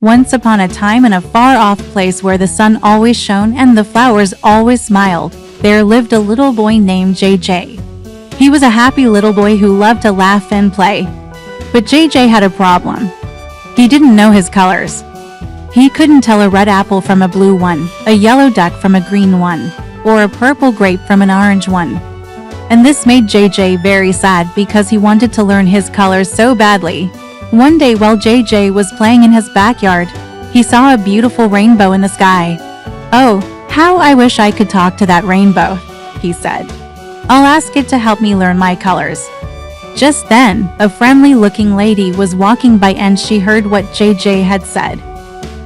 Once upon a time in a far-off place where the sun always shone and the flowers always smiled, there lived a little boy named JJ. He was a happy little boy who loved to laugh and play. But JJ had a problem. He didn't know his colors. He couldn't tell a red apple from a blue one, a yellow duck from a green one, or a purple grape from an orange one. And this made JJ very sad because he wanted to learn his colors so badly. One day while JJ was playing in his backyard, he saw a beautiful rainbow in the sky. "Oh, how I wish I could talk to that rainbow," he said. "I'll ask it to help me learn my colors." Just then, a friendly-looking lady was walking by and she heard what JJ had said.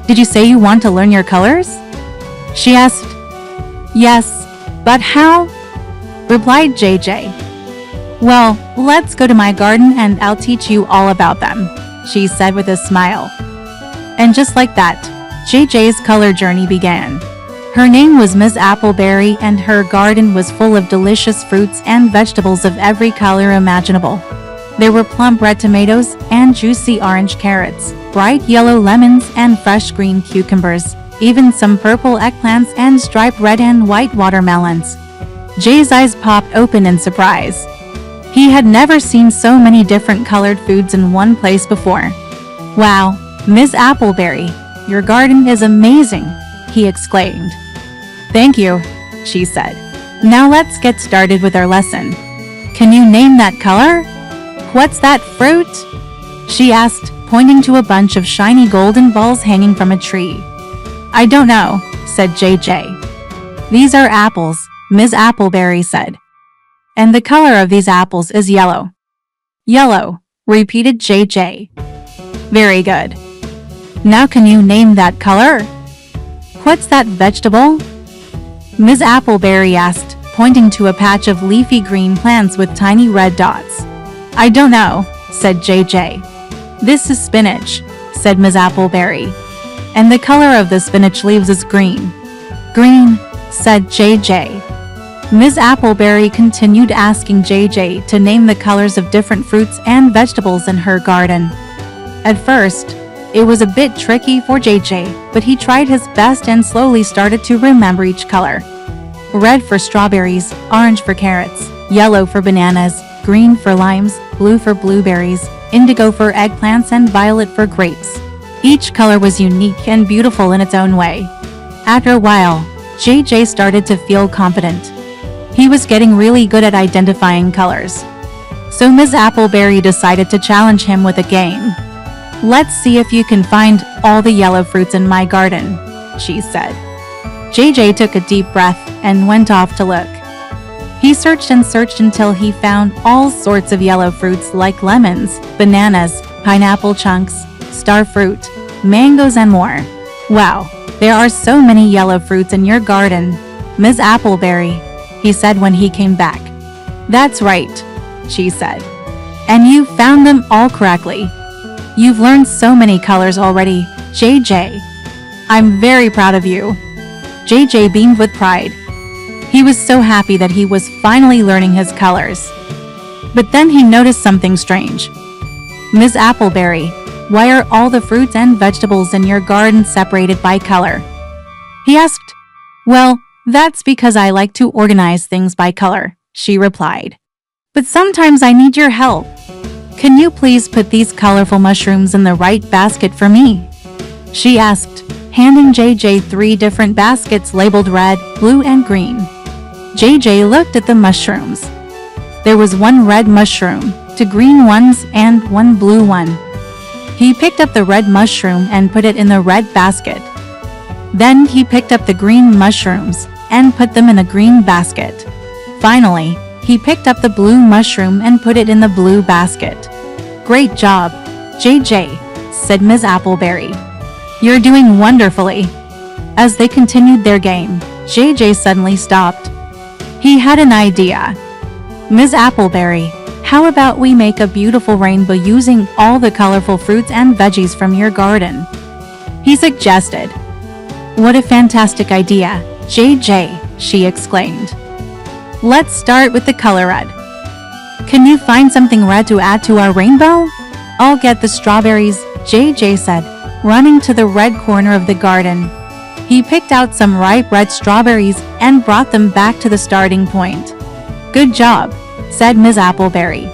"Did you say you want to learn your colors?" she asked. "Yes, but how?" replied JJ. "Well, let's go to my garden and I'll teach you all about them," she said with a smile. And just like that, JJ's color journey began. Her name was Miss Appleberry and her garden was full of delicious fruits and vegetables of every color imaginable. There were plump red tomatoes and juicy orange carrots, bright yellow lemons and fresh green cucumbers, even some purple eggplants and striped red and white watermelons. Jay's eyes popped open in surprise. He had never seen so many different colored foods in one place before. "Wow, Miss Appleberry, your garden is amazing," he exclaimed. "Thank you," she said. "Now let's get started with our lesson. Can you name that color? What's that fruit?" she asked, pointing to a bunch of shiny golden balls hanging from a tree. "I don't know," said JJ. "These are apples," Miss Appleberry said. "And the color of these apples is yellow." "Yellow," repeated JJ. "Very good. Now can you name that color? What's that vegetable?" Miss Appleberry asked, pointing to a patch of leafy green plants with tiny red dots. "I don't know," said JJ. "This is spinach," said Miss Appleberry. "And the color of the spinach leaves is green." "Green," said JJ. Miss Appleberry continued asking JJ to name the colors of different fruits and vegetables in her garden. At first, it was a bit tricky for JJ, but he tried his best and slowly started to remember each color. Red for strawberries, orange for carrots, yellow for bananas, green for limes, blue for blueberries, indigo for eggplants and violet for grapes. Each color was unique and beautiful in its own way. After a while, JJ started to feel confident. He was getting really good at identifying colors. So Miss Appleberry decided to challenge him with a game. "Let's see if you can find all the yellow fruits in my garden," she said. JJ took a deep breath and went off to look. He searched and searched until he found all sorts of yellow fruits like lemons, bananas, pineapple chunks, star fruit, mangoes and more. "Wow, there are so many yellow fruits in your garden, Miss Appleberry," he said when he came back. "That's right," she said. "And you found them all correctly. You've learned so many colors already, JJ. I'm very proud of you." JJ beamed with pride. He was so happy that he was finally learning his colors. But then he noticed something strange. "Miss Appleberry, why are all the fruits and vegetables in your garden separated by color?" he asked. "Well, that's because I like to organize things by color," she replied. "But sometimes I need your help. Can you please put these colorful mushrooms in the right basket for me?" she asked, handing JJ 3 different baskets labeled red, blue, and green. JJ looked at the mushrooms. There was 1 red mushroom, 2 green ones, and 1 blue one. He picked up the red mushroom and put it in the red basket. Then he picked up the green mushrooms and put them in a green basket. Finally, he picked up the blue mushroom and put it in the blue basket. "Great job, JJ," said Miss Appleberry. "You're doing wonderfully." As they continued their game, JJ suddenly stopped. He had an idea. "Miss Appleberry, how about we make a beautiful rainbow using all the colorful fruits and veggies from your garden?" he suggested. "What a fantastic idea, JJ," she exclaimed. "Let's start with the color red. Can you find something red to add to our rainbow?" "I'll get the strawberries," JJ said, running to the red corner of the garden. He picked out some ripe red strawberries and brought them back to the starting point. "Good job," said Ms. Appleberry.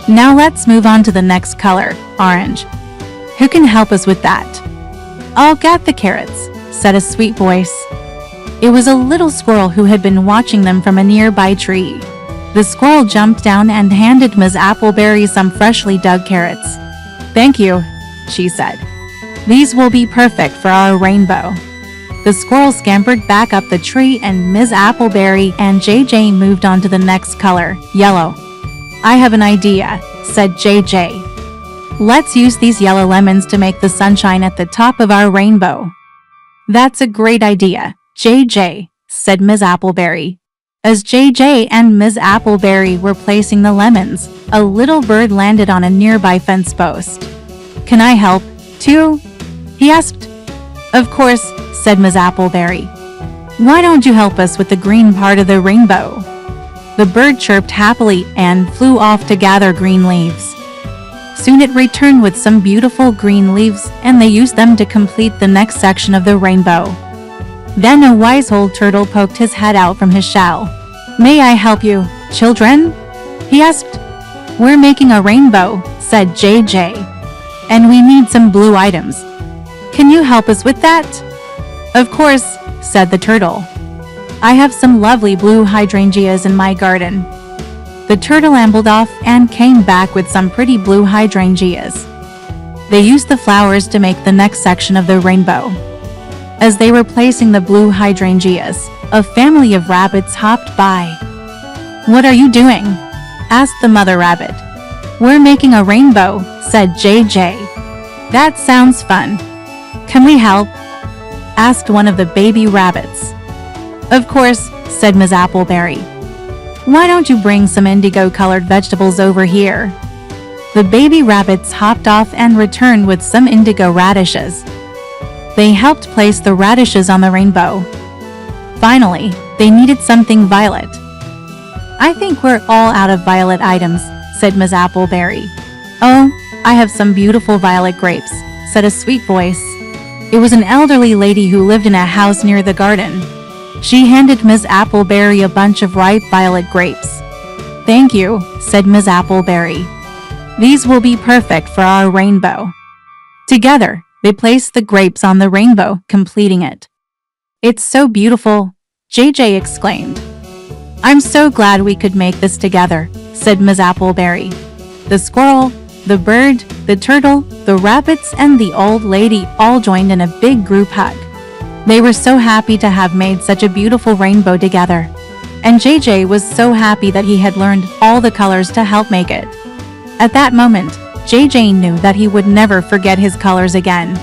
"Now let's move on to the next color, orange. Who can help us with that?" "I'll get the carrots," said a sweet voice. It was a little squirrel who had been watching them from a nearby tree. The squirrel jumped down and handed Ms. Appleberry some freshly dug carrots. "Thank you," she said. "These will be perfect for our rainbow." The squirrel scampered back up the tree and Ms. Appleberry and JJ moved on to the next color, yellow. "I have an idea," said JJ. "Let's use these yellow lemons to make the sunshine at the top of our rainbow." "That's a great idea, JJ," said Ms. Appleberry. As JJ and Ms. Appleberry were placing the lemons, a little bird landed on a nearby fence post. "Can I help, too?" he asked. "Of course," said Ms. Appleberry. "Why don't you help us with the green part of the rainbow?" The bird chirped happily and flew off to gather green leaves. Soon it returned with some beautiful green leaves, and they used them to complete the next section of the rainbow. Then a wise old turtle poked his head out from his shell. "May I help you, children?" he asked. "We're making a rainbow," said JJ. "And we need some blue items. Can you help us with that?" "Of course," said the turtle. "I have some lovely blue hydrangeas in my garden." The turtle ambled off and came back with some pretty blue hydrangeas. They used the flowers to make the next section of the rainbow. As they were placing the blue hydrangeas, a family of rabbits hopped by. "What are you doing?" asked the mother rabbit. "We're making a rainbow," said JJ. "That sounds fun. Can we help?" asked one of the baby rabbits. "Of course," said Ms. Appleberry. "Why don't you bring some indigo-colored vegetables over here?" The baby rabbits hopped off and returned with some indigo radishes. They helped place the radishes on the rainbow. Finally, they needed something violet. "I think we're all out of violet items," said Ms. Appleberry. "Oh, I have some beautiful violet grapes," said a sweet voice. It was an elderly lady who lived in a house near the garden. She handed Ms. Appleberry a bunch of ripe violet grapes. "Thank you," said Ms. Appleberry. "These will be perfect for our rainbow." Together, they placed the grapes on the rainbow, completing it. "It's so beautiful," JJ exclaimed. "I'm so glad we could make this together," said Ms. Appleberry. The squirrel, the bird, the turtle, the rabbits, and the old lady all joined in a big group hug. They were so happy to have made such a beautiful rainbow together. And JJ was so happy that he had learned all the colors to help make it. At that moment, JJ knew that he would never forget his colors again.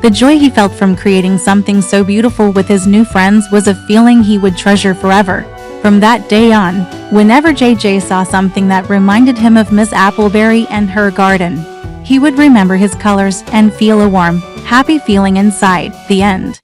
The joy he felt from creating something so beautiful with his new friends was a feeling he would treasure forever. From that day on, whenever JJ saw something that reminded him of Miss Appleberry and her garden, he would remember his colors and feel a warm, happy feeling inside. The end.